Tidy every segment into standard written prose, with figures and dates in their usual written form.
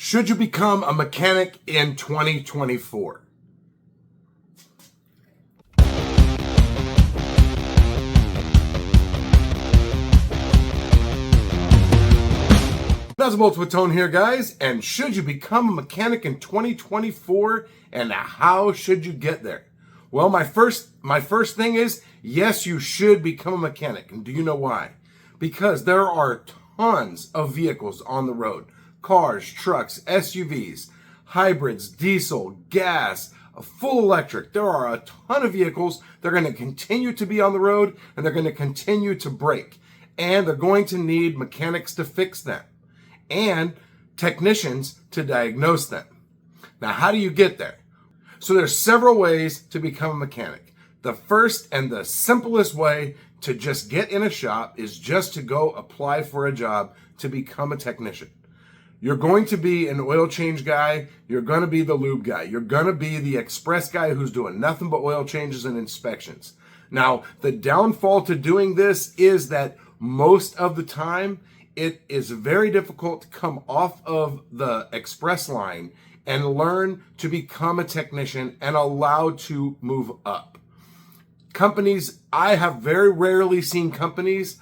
Should you become a mechanic in 2024? That's Multiple Tone here, guys. And should you become a mechanic in 2024, and how should you get there? Well, my first thing is, yes, you should become a mechanic. And do you know why? Because there are tons of vehicles on the road. Cars, trucks, SUVs, hybrids, diesel, gas, full electric. There are a ton of vehicles. They're going to continue to be on the road, and they're going to continue to break. And they're going to need mechanics to fix them and technicians to diagnose them. Now, how do you get there? So there's several ways to become a mechanic. The first and the simplest way to just get in a shop is just to go apply for a job to become a technician. You're going to be an oil change guy. You're going to be the lube guy. You're going to be the express guy who's doing nothing but oil changes and inspections. Now, the downfall to doing this is that most of the time, it is very difficult to come off of the express line and learn to become a technician and allowed to move up. Companies, I have very rarely seen companies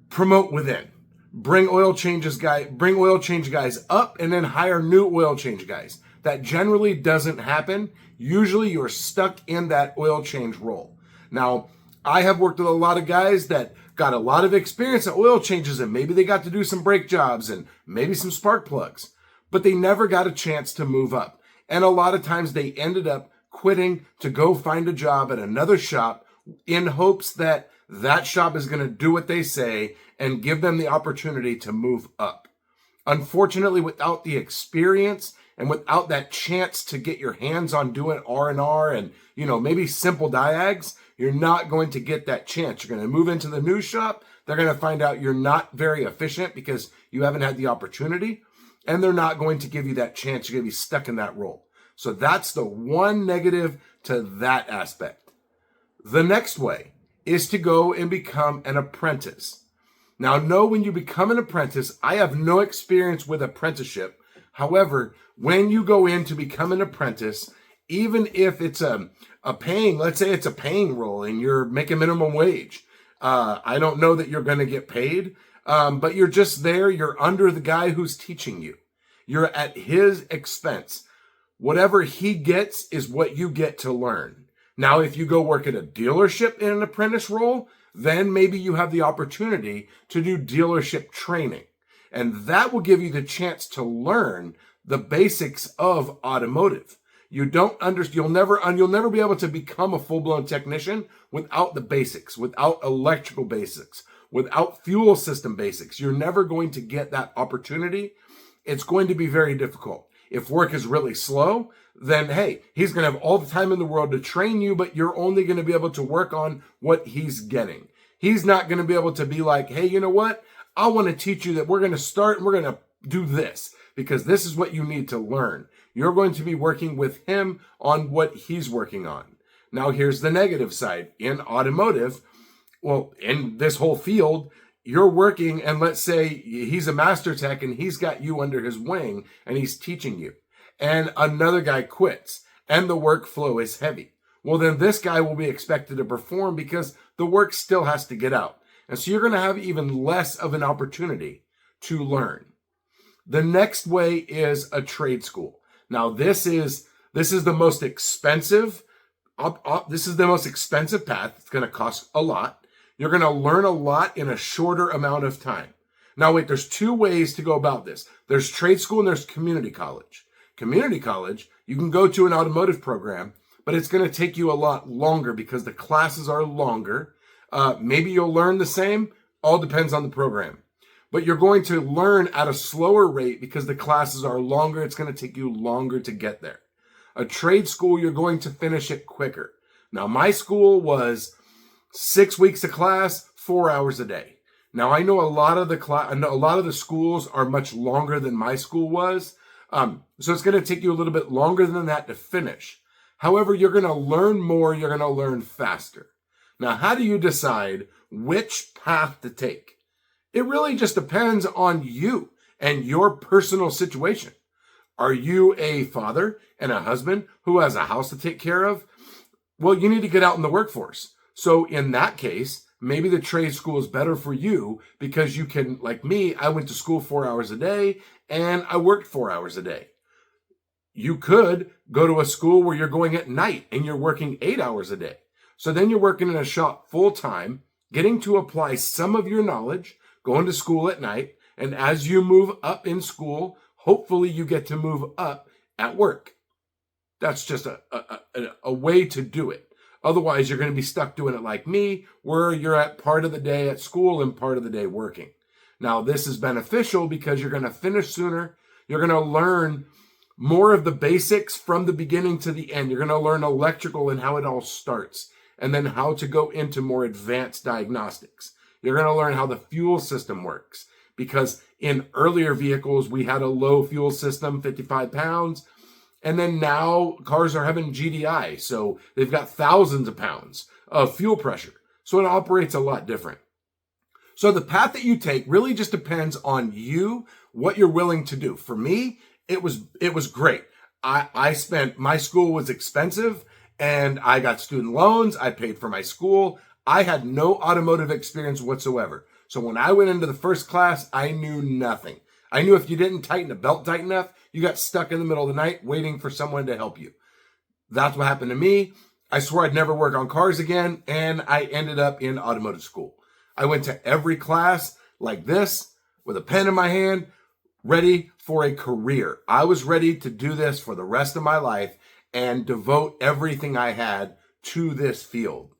promote within. Bring oil change guys up and then hire new oil change guys. That generally doesn't happen. Usually you're stuck in that oil change role. Now, I have worked with a lot of guys that got a lot of experience at oil changes, and maybe they got to do some brake jobs and maybe some spark plugs, but they never got a chance to move up. And a lot of times they ended up quitting to go find a job at another shop in hopes that that shop is going to do what they say and give them the opportunity to move up. Unfortunately, without the experience and without that chance to get your hands on doing R&R and, maybe simple diags, you're not going to get that chance. You're going to move into the new shop. They're going to find out you're not very efficient because you haven't had the opportunity, and they're not going to give you that chance. You're going to be stuck in that role. So that's the one negative to that aspect. The next way is to go and become an apprentice. Now, know when you become an apprentice, I have no experience with apprenticeship. However, when you go in to become an apprentice, even if it's let's say it's a paying role and you're making minimum wage, I don't know that you're going to get paid, but you're just there. You're under the guy who's teaching you. You're at his expense. Whatever he gets is what you get to learn. Now, if you go work at a dealership in an apprentice role, then maybe you have the opportunity to do dealership training. And that will give you the chance to learn the basics of automotive. You'll never be able to become a full-blown technician without the basics, without electrical basics, without fuel system basics. You're never going to get that opportunity. It's going to be very difficult. If work is really slow, then hey, he's going to have all the time in the world to train you, but you're only going to be able to work on what he's getting. He's not going to be able to be like, hey, you know what? I want to teach you that we're going to start and we're going to do this because this is what you need to learn. You're going to be working with him on what he's working on. Now, here's the negative side. In automotive, well, in this whole field, you're working, and let's say he's a master tech and he's got you under his wing and he's teaching you. And another guy quits and the workflow is heavy. Well, then this guy will be expected to perform because the work still has to get out. And so you're going to have even less of an opportunity to learn. The next way is a trade school. Now, this is the most expensive. This is the most expensive path. It's going to cost a lot. You're going to learn a lot in a shorter amount of time. Now, wait, there's two ways to go about this. There's trade school and there's community college. Community college, you can go to an automotive program, but it's going to take you a lot longer because the classes are longer. Maybe you'll learn the same. All depends on the program. But you're going to learn at a slower rate because the classes are longer. It's going to take you longer to get there. A trade school, you're going to finish it quicker. Now, my school was 6 weeks of class, 4 hours a day. Now, I know a lot of the schools are much longer than my school was. So it's going to take you a little bit longer than that to finish. However, you're going to learn more. You're going to learn faster. Now, how do you decide which path to take? It really just depends on you and your personal situation. Are you a father and a husband who has a house to take care of? Well, you need to get out in the workforce. So in that case, maybe the trade school is better for you because you can, like me, I went to school 4 hours a day and I worked 4 hours a day. You could go to a school where you're going at night and you're working 8 hours a day. So then you're working in a shop full time, getting to apply some of your knowledge, going to school at night. And as you move up in school, hopefully you get to move up at work. That's just a way to do it. Otherwise, you're going to be stuck doing it like me, where you're at part of the day at school and part of the day working. Now, this is beneficial because you're going to finish sooner. You're going to learn more of the basics from the beginning to the end. You're going to learn electrical and how it all starts, and then how to go into more advanced diagnostics. You're going to learn how the fuel system works, because in earlier vehicles, we had a low fuel system, 55 pounds. And then now cars are having GDI, so they've got thousands of pounds of fuel pressure. So it operates a lot different. So the path that you take really just depends on you, what you're willing to do. For me, it was great. My school was expensive and I got student loans. I paid for my school. I had no automotive experience whatsoever. So when I went into the first class, I knew nothing. I knew if you didn't tighten a belt tight enough, you got stuck in the middle of the night waiting for someone to help you. That's what happened to me. I swore I'd never work on cars again, and I ended up in automotive school. I went to every class like this with a pen in my hand, ready for a career. I was ready to do this for the rest of my life and devote everything I had to this field.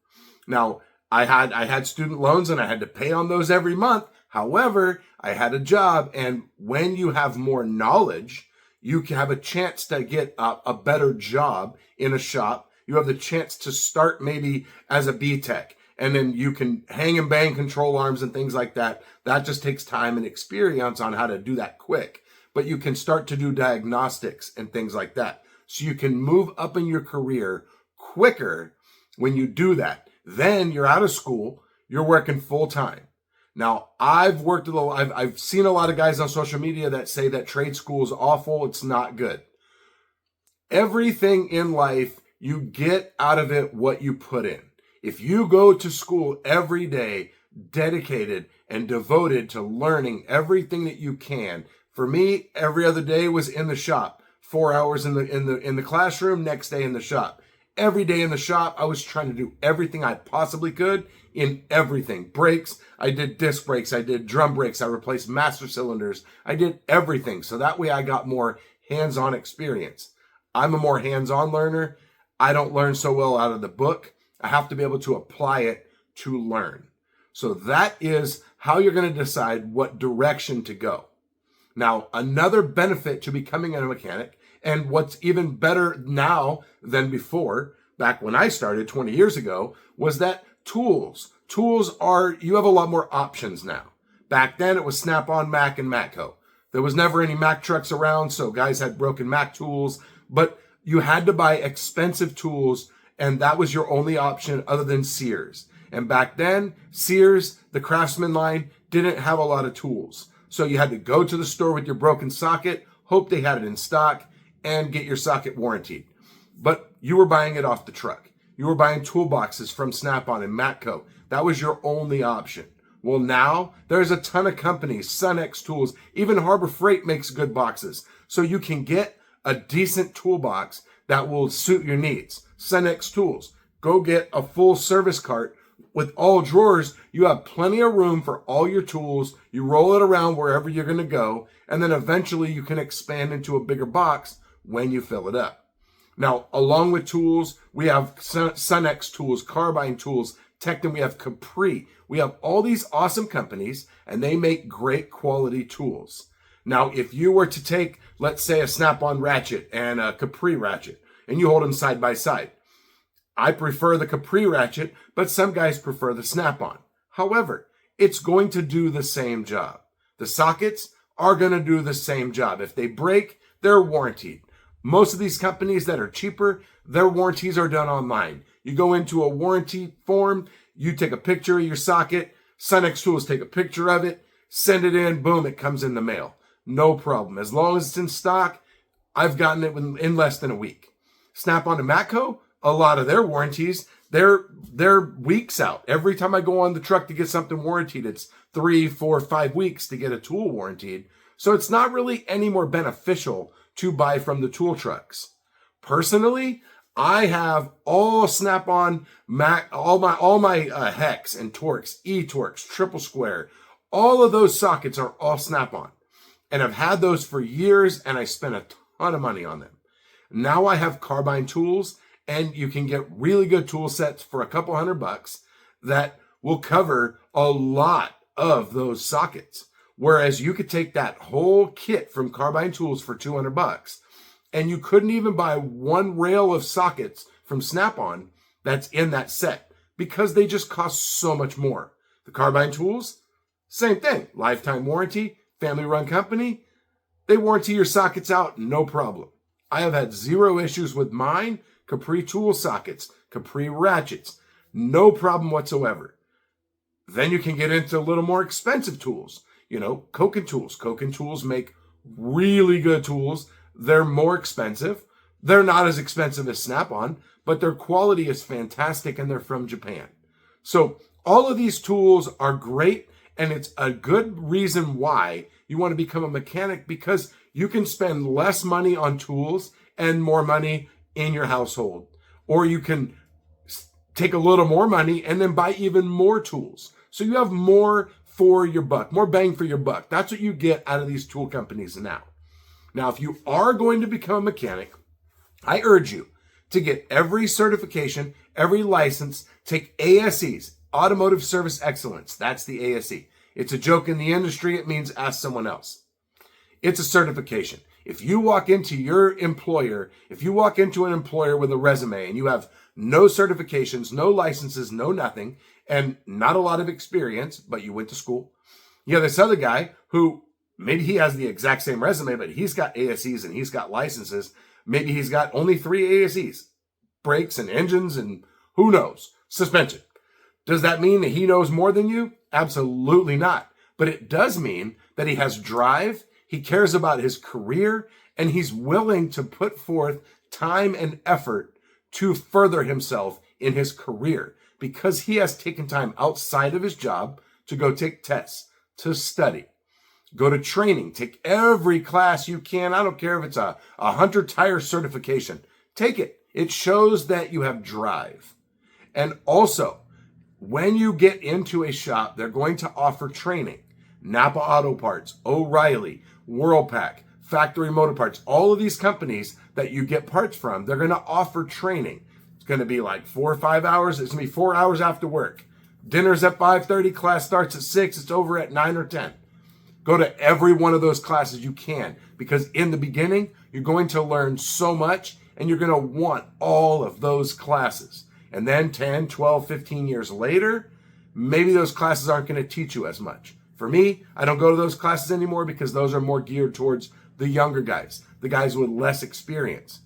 Now, I had student loans and I had to pay on those every month. However, I had a job, and when you have more knowledge, you can have a chance to get a better job in a shop. You have the chance to start maybe as a B-Tech, and then you can hang and bang control arms and things like that. That just takes time and experience on how to do that quick. But you can start to do diagnostics and things like that. So you can move up in your career quicker when you do that. Then you're out of school, you're working full time. Now, I've seen a lot of guys on social media that say that trade school is awful. It's not good. Everything in life, you get out of it what you put in. If you go to school every day, dedicated and devoted to learning everything that you can. For me, every other day was in the shop. 4 hours in the classroom, next day in the shop. Every day in the shop, I was trying to do everything I possibly could in everything. Brakes, I did disc brakes, I did drum brakes, I replaced master cylinders. I did everything. So that way I got more hands-on experience. I'm a more hands-on learner. I don't learn so well out of the book. I have to be able to apply it to learn. So that is how you're going to decide what direction to go. Now, another benefit to becoming a mechanic, and what's even better now than before, back when I started 20 years ago, was that tools you have a lot more options now. Back then it was Snap-on, Mac, and Matco. There was never any Mac trucks around, so guys had broken Mac tools, but you had to buy expensive tools, and that was your only option other than Sears. And back then, Sears, the Craftsman line, didn't have a lot of tools. So you had to go to the store with your broken socket, hope they had it in stock, and get your socket warranted. But you were buying it off the truck. You were buying toolboxes from Snap-on and Matco. That was your only option. Well, now there's a ton of companies, Sunex Tools, even Harbor Freight makes good boxes. So you can get a decent toolbox that will suit your needs. Sunex Tools, go get a full service cart with all drawers. You have plenty of room for all your tools. You roll it around wherever you're going to go, and then eventually you can expand into a bigger box when you fill it up. Now, along with tools, we have Sunex Tools, Carbine Tools, Tecton, we have Capri. We have all these awesome companies, and they make great quality tools. Now, if you were to take, let's say, a Snap-on ratchet and a Capri ratchet, and you hold them side by side, I prefer the Capri ratchet, but some guys prefer the Snap-on. However, it's going to do the same job. The sockets are going to do the same job. If they break, they're warranted. Most of these companies that are cheaper, their warranties are done online. You go into a warranty form, you take a picture of your socket, Sunex Tools take a picture of it, send it in, boom, it comes in the mail. no problem. As long as it's in stock, I've gotten it in less than a week. Snap-on and Matco, a lot of their warranties, they're weeks out. Every time I go on the truck to get something warranted, it's 3, 4, 5 weeks to get a tool warranted. So it's not really any more beneficial to buy from the tool trucks. Personally, I have all Snap-on, all my hex and Torx, E-Torx, triple square. All of those sockets are all Snap-on. And I've had those for years, and I spent a ton of money on them. Now I have carbine tools, and you can get really good tool sets for a couple $100 that will cover a lot of those sockets. Whereas you could take that whole kit from Carbine Tools for $200, and you couldn't even buy one rail of sockets from Snap-on that's in that set because they just cost so much more. The Carbine Tools, same thing. Lifetime warranty, family-run company. They warranty your sockets out, no problem. I have had zero issues with mine. Capri tool sockets, Capri ratchets, no problem whatsoever. Then you can get into a little more expensive tools. You know, Koken Tools. Koken Tools make really good tools. They're more expensive. They're not as expensive as Snap-on, but their quality is fantastic, and they're from Japan. So all of these tools are great, and it's a good reason why you want to become a mechanic, because you can spend less money on tools and more money in your household. Or you can take a little more money and then buy even more tools. So you have more for your buck, more bang for your buck. That's what you get out of these tool companies now. Now, if you are going to become a mechanic, I urge you to get every certification, every license, take ASEs, Automotive Service Excellence. That's the ASE. It's a joke in the industry. It means ask someone else. It's a certification. If you walk into your employer, if you walk into an employer with a resume and you have no certifications, no licenses, no nothing, and not a lot of experience, but you went to school, you have this other guy who maybe he has the exact same resume, but he's got ASEs and he's got licenses. Maybe he's got only 3 ASEs, brakes and engines and who knows, suspension. Does that mean that he knows more than you? Absolutely not. But it does mean that he has drive, he cares about his career, and he's willing to put forth time and effort to further himself in his career because he has taken time outside of his job to go take tests, to study, go to training, take every class you can. I don't care if it's a Hunter Tire certification. Take it. It shows that you have drive. And also, when you get into a shop, they're going to offer training. Napa Auto Parts, O'Reilly, Whirlpack, Factory Motor Parts, all of these companies that you get parts from, they're going to offer training. It's going to be like 4 or 5 hours. It's going to be 4 hours after work. Dinner's at 5:30, class starts at 6, it's over at 9 or 10. Go to every one of those classes you can, because in the beginning, you're going to learn so much, and you're going to want all of those classes. And then 10, 12, 15 years later, maybe those classes aren't going to teach you as much. For me, I don't go to those classes anymore because those are more geared towards the younger guys, the guys with less experience.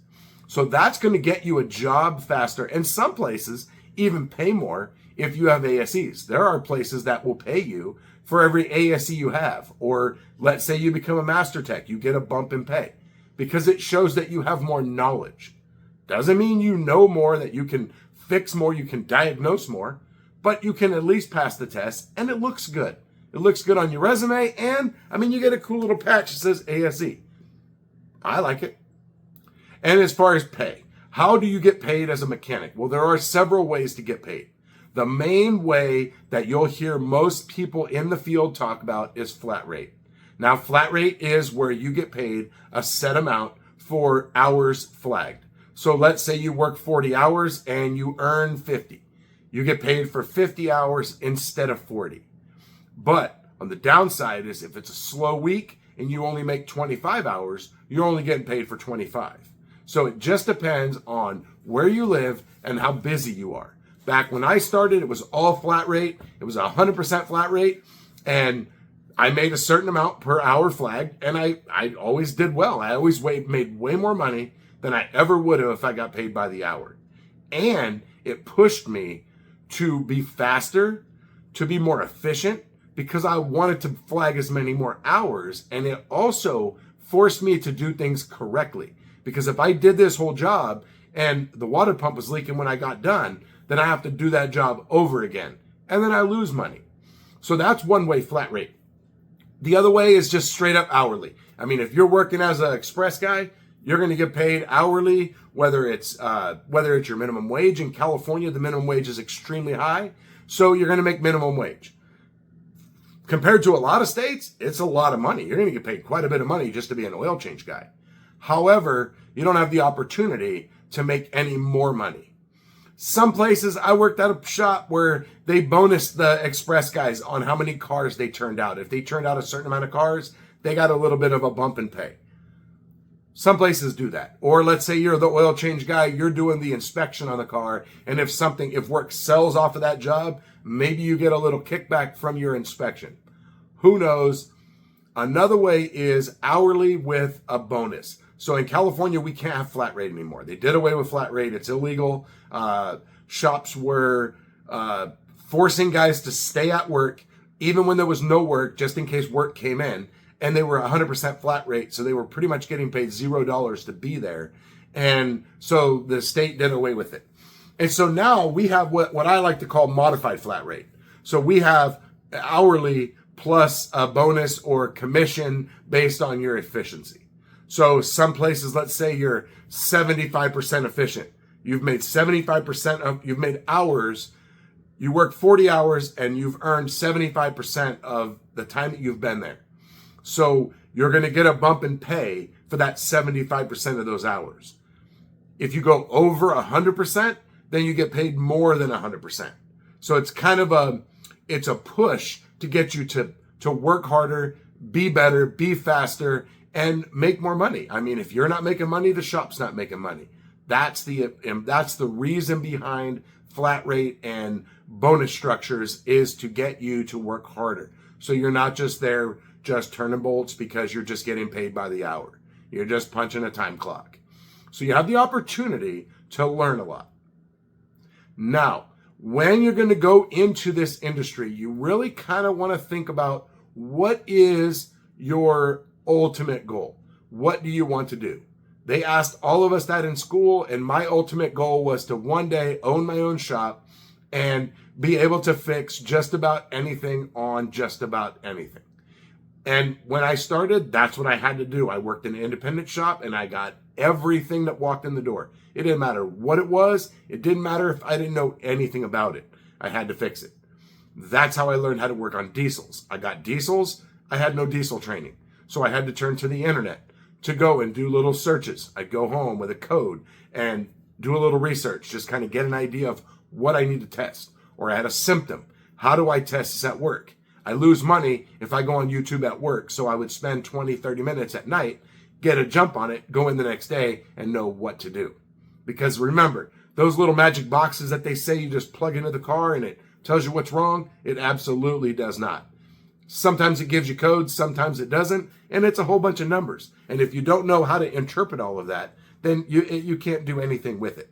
So that's going to get you a job faster, and some places even pay more if you have ASEs. There are places that will pay you for every ASE you have. Or let's say you become a master tech, you get a bump in pay because it shows that you have more knowledge. Doesn't mean you know more, that you can fix more, you can diagnose more, but you can at least pass the test, and it looks good. It looks good on your resume, and, you get a cool little patch that says ASE. I like it. And as far as pay, how do you get paid as a mechanic? Well, there are several ways to get paid. The main way that you'll hear most people in the field talk about is flat rate. Now, flat rate is where you get paid a set amount for hours flagged. So let's say you work 40 hours and you earn 50. You get paid for 50 hours instead of 40. But on the downside is if it's a slow week and you only make 25 hours, you're only getting paid for 25. So it just depends on where you live and how busy you are. Back when I started, it was all flat rate. It was 100% flat rate. And I made a certain amount per hour flagged. And I always did well. I always made way more money than I ever would have if I got paid by the hour. And it pushed me to be faster, to be more efficient, because I wanted to flag as many more hours, and it also forced me to do things correctly. Because if I did this whole job and the water pump was leaking when I got done, then I have to do that job over again, and then I lose money. So that's one way flat rate. The other way is just straight up hourly. I mean, if you're working as an express guy, you're going to get paid hourly, whether it's your minimum wage. In California, the minimum wage is extremely high, so you're going to make minimum wage. Compared to a lot of states, it's a lot of money. You're going to get paid quite a bit of money just to be an oil change guy. However, you don't have the opportunity to make any more money. Some places, I worked at a shop where they bonused the express guys on how many cars they turned out. If they turned out a certain amount of cars, they got a little bit of a bump in pay. Some places do that. Or let's say you're the oil change guy, you're doing the inspection on the car, and if work sells off of that job, maybe you get a little kickback from your inspection. Who knows? Another way is hourly with a bonus. So in California, we can't have flat rate anymore. They did away with flat rate. It's illegal. Shops were forcing guys to stay at work even when there was no work, just in case work came in. And they were 100% flat rate. So they were pretty much getting paid $0 to be there. And so the state did away with it. And so now we have what I like to call modified flat rate. So we have hourly plus a bonus or commission based on your efficiency. So some places, let's say you're 75% efficient. You've made 75% you've made hours. You work 40 hours and you've earned 75% of the time that you've been there. So you're going to get a bump in pay for that 75% of those hours. If you go over 100%, then you get paid more than 100%. So it's kind of it's a push to get you to work harder, be better, be faster, and make more money. I mean, if you're not making money, the shop's not making money. That's the reason behind flat rate and bonus structures, is to get you to work harder. So you're not just there just turning bolts because you're just getting paid by the hour. You're just punching a time clock. So you have the opportunity to learn a lot. Now, when you're going to go into this industry, you really kind of want to think about, what is your ultimate goal? What do you want to do? They asked all of us that in school, and my ultimate goal was to one day own my own shop and be able to fix just about anything on just about anything. And when I started, that's what I had to do. I worked in an independent shop and I got everything that walked in the door. It didn't matter what it was. It didn't matter if I didn't know anything about it. I had to fix it. That's how I learned how to work on diesels. I got diesels. I had no diesel training. So I had to turn to the internet to go and do little searches. I'd go home with a code and do a little research, just kind of get an idea of what I need to test. Or I had a symptom. How do I test this at work? I lose money if I go on YouTube at work. So I would spend 20, 30 minutes at night, get a jump on it, go in the next day and know what to do. Because remember, those little magic boxes that they say you just plug into the car and it tells you what's wrong, it absolutely does not. Sometimes it gives you codes, sometimes it doesn't, and it's a whole bunch of numbers. And if you don't know how to interpret all of that, then you can't do anything with it.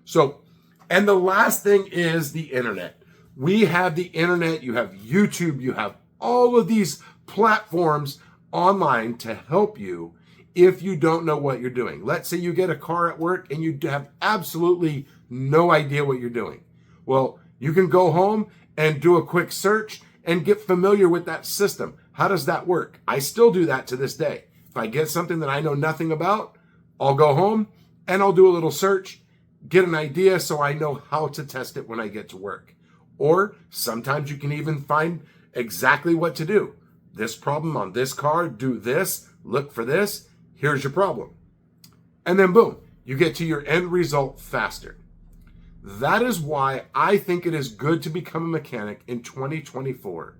So, and the last thing is the internet. We have the internet, you have YouTube, you have all of these platforms online to help you if you don't know what you're doing. Let's say you get a car at work and you have absolutely no idea what you're doing. Well, you can go home and do a quick search and get familiar with that system. How does that work? I still do that to this day. If I get something that I know nothing about, I'll go home and I'll do a little search, get an idea so I know how to test it when I get to work. Or sometimes you can even find exactly what to do. This problem on this car, do this, look for this, here's your problem. And then boom, you get to your end result faster. That is why I think it is good to become a mechanic in 2024.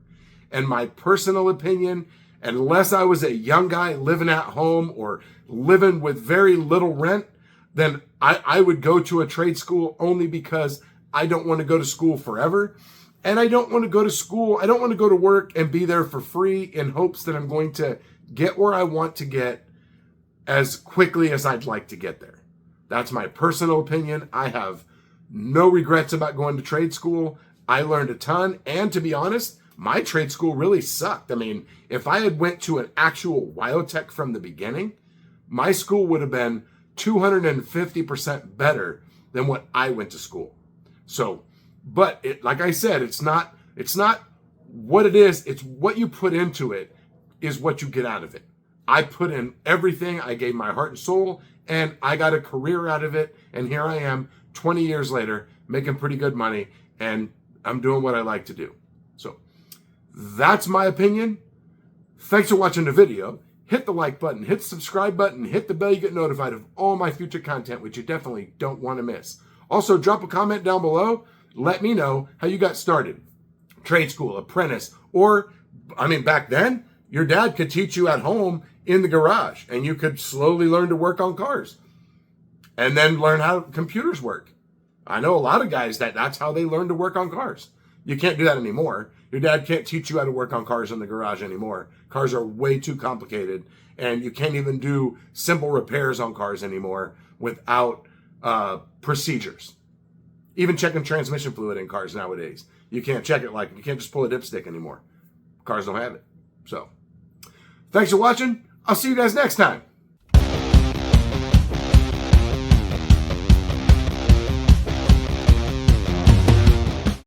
And my personal opinion, unless I was a young guy living at home or living with very little rent, then I would go to a trade school only because I don't want to go to school forever. And I don't want to go to school. I don't want to go to work and be there for free in hopes that I'm going to get where I want to get as quickly as I'd like to get there. That's my personal opinion. I have no regrets about going to trade school. I learned a ton. And to be honest, my trade school really sucked. I mean, if I had went to an actual WyoTech from the beginning, my school would have been 250% better than what I went to school. So, but like I said, it's not what it is. It's what you put into it is what you get out of it. I put in everything. I gave my heart and soul, and I got a career out of it. And here I am 20 years later making pretty good money, and I'm doing what I like to do. So that's my opinion. Thanks for watching the video. Hit the like button, hit the subscribe button, hit the bell. You get notified of all my future content, which you definitely don't want to miss. Also, drop a comment down below. Let me know how you got started. Trade school, apprentice, or, I mean, back then, your dad could teach you at home in the garage, and you could slowly learn to work on cars and then learn how computers work. I know a lot of guys that's how they learn to work on cars. You can't do that anymore. Your dad can't teach you how to work on cars in the garage anymore. Cars are way too complicated, and you can't even do simple repairs on cars anymore without procedures. Even checking transmission fluid in cars nowadays, you can't check it you can't just pull a dipstick anymore. Cars don't have it. So, thanks for watching. I'll see you guys next time.